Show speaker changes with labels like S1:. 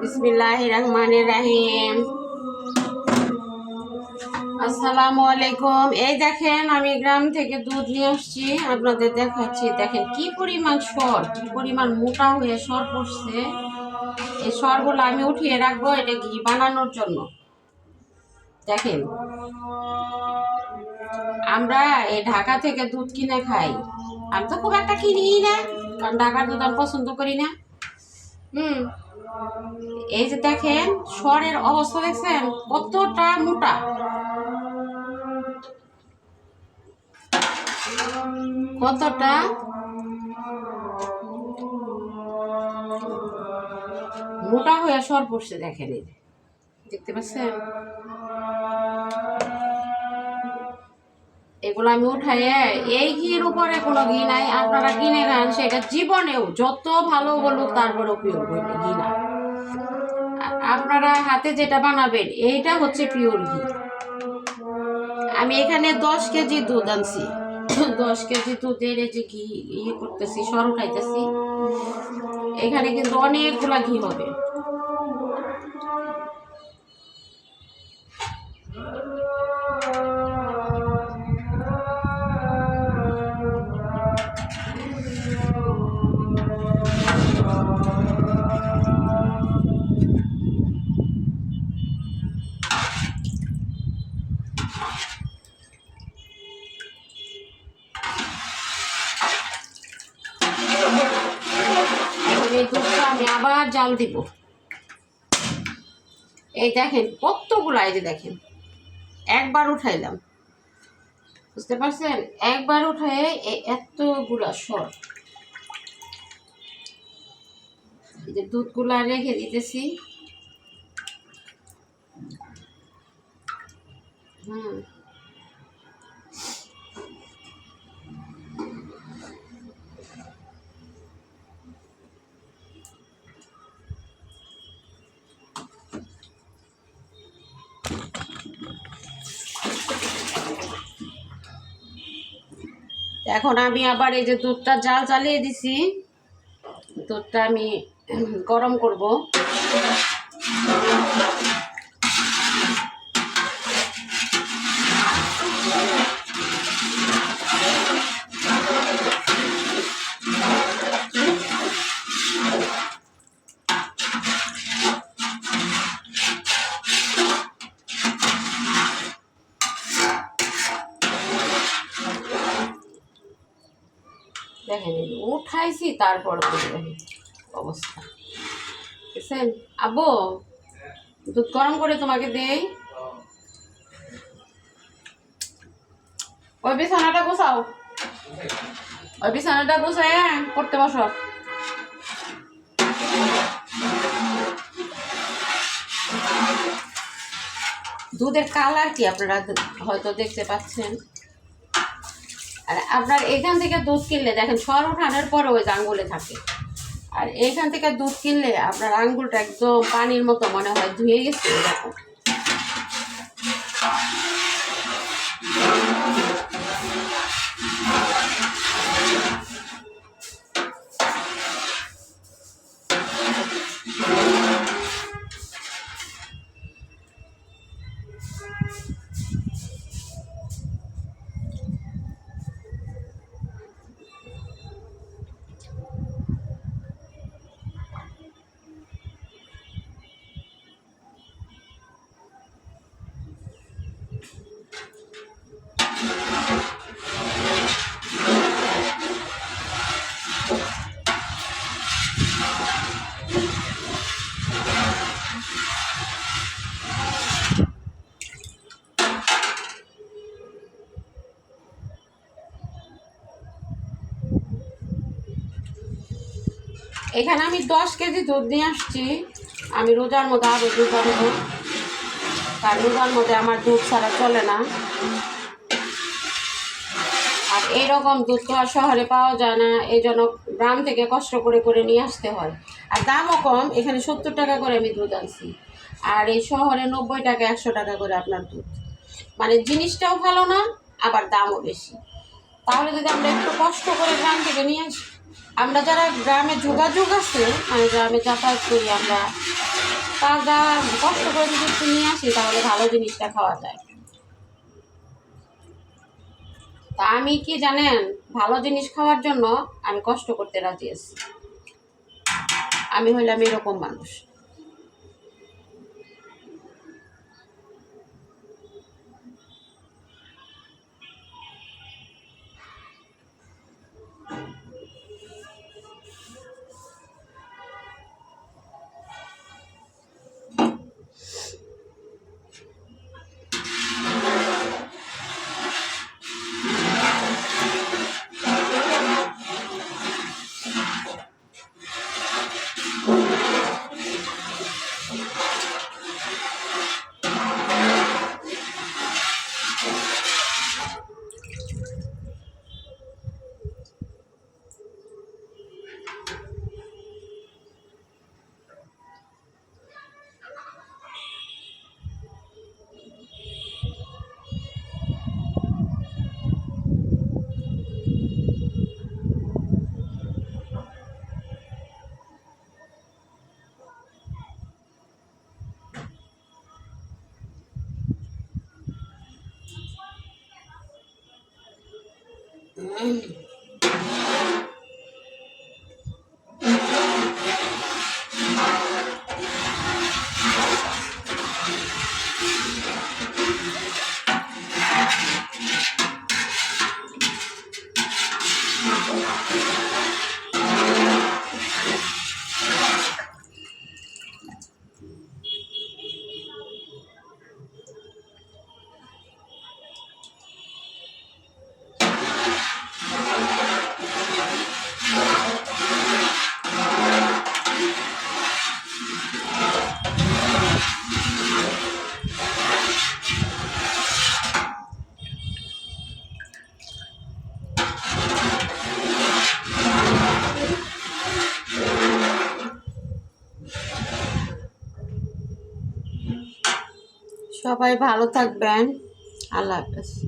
S1: বিসমিল্লাহির রহমানির রহিম। আসসালামু আলাইকুম। এই দেখেন আমি গ্রাম থেকে দুধ নিয়ে আসছি, আপনাদের দেখাচ্ছি। দেখেন কি পরিমাণ সর, কি পরিমাণ মোটা হয়ে সর পড়ছে। এই সরগুলো আমি উঠিয়ে রাখবো, এটা ঘি বানানোর জন্য। দেখেন আমরা এই ঢাকা থেকে দুধ কিনে খাই, আমি তো খুব একটা কিনি না, কারণ ঢাকার দুধ আমি পছন্দ করি না। এই যে দেখেন সরের অবস্থা দেখছেন কতটা মোটা, কতটা মোটা হয়ে সর পড়ছে। দেখেন এই দেখতে পাচ্ছেন, এগুলো আমি উঠাইয়ে, এই ঘির উপরে কোনো ঘি নাই, আপনারা কিনে খান সেটা জীবনেও যত ভালো বলুক তারপরেও পিওর বলবে ঘি না। আপনারা হাতে যেটা বানাবেন এইটা হচ্ছে পিওর ঘি। আমি এখানে 10 কেজি দুধ আনছি, 10 কেজি দুধের এই যে ঘি ইয়ে করতেছি, সর উঠাইতেছি। এখানে কিন্তু অনেকগুলা ঘি হবে। এই দুধটা আমি আবার জাল দিব। এই দেখেন কতগুলা, এই যে দেখেন একবার উঠাইলাম, বুঝতে পারছেন? একবার উঠায় এতগুলা সর। এই যে দুধগুলা রেখে দিতেছি। এখন আমি আবার এই যে দুধটা জাল চালিয়ে দিছি, দুধটা আমি গরম করব। দেখেন উঠাইছি, তারপর অবস্থা বুঝছেন? আব্বু দুধ গরম করে তোমাকে দেই। ওই বিছানাটা গোছাও, ওই বিছানাটা গোছায় করতে বসো। দুধের কালার কি আপনারা হয়তো দেখতে পাচ্ছেন। আর আপনার এখান থেকে দুধ কিনলে দেখেন সর উঠানোর পরে ওই আঙ্গুলে থাকে, আর এখান থেকে দুধ কিনলে আপনার আঙ্গুলটা একদম পানির মতো মনে হয় ধুয়ে গেছে এরকম। এখানে আমি 10 কেজি দুধ নিয়ে আসছি। আমি রোজার মধ্যে আরও দুধ আনবো, কারণ রোজার মধ্যে আমার দুধ ছাড়া চলে না। আর এইরকম দুধ তো আর শহরে পাওয়া যায় না, এই জন্য গ্রাম থেকে কষ্ট করে করে নিয়ে আসতে হয়। আর দামও কম, এখানে 70 টাকা করে আমি দুধ আনছি, আর এই শহরে 90 টাকা 100 টাকা করে আপনার দুধ। মানে জিনিসটাও ভালো না, আবার দামও বেশি। তাহলে যদি আমরা একটু কষ্ট করে গ্রাম থেকে নিয়ে আসি, আমরা যারা গ্রামে যোগাযোগ আছে, মানে গ্রামে যাতায়াত করি, আমরা তাজা কষ্ট করে যদি একটু নিয়ে আসি তাহলে ভালো জিনিসটা খাওয়া যায়। তা আমি কি জানেন, ভালো জিনিস খাওয়ার জন্য আমি কষ্ট করতে রাজি আছি। আমি হইলাম এরকম মানুষ। সবাই ভালো থাকবেন। আল্লাহ হাফেজ।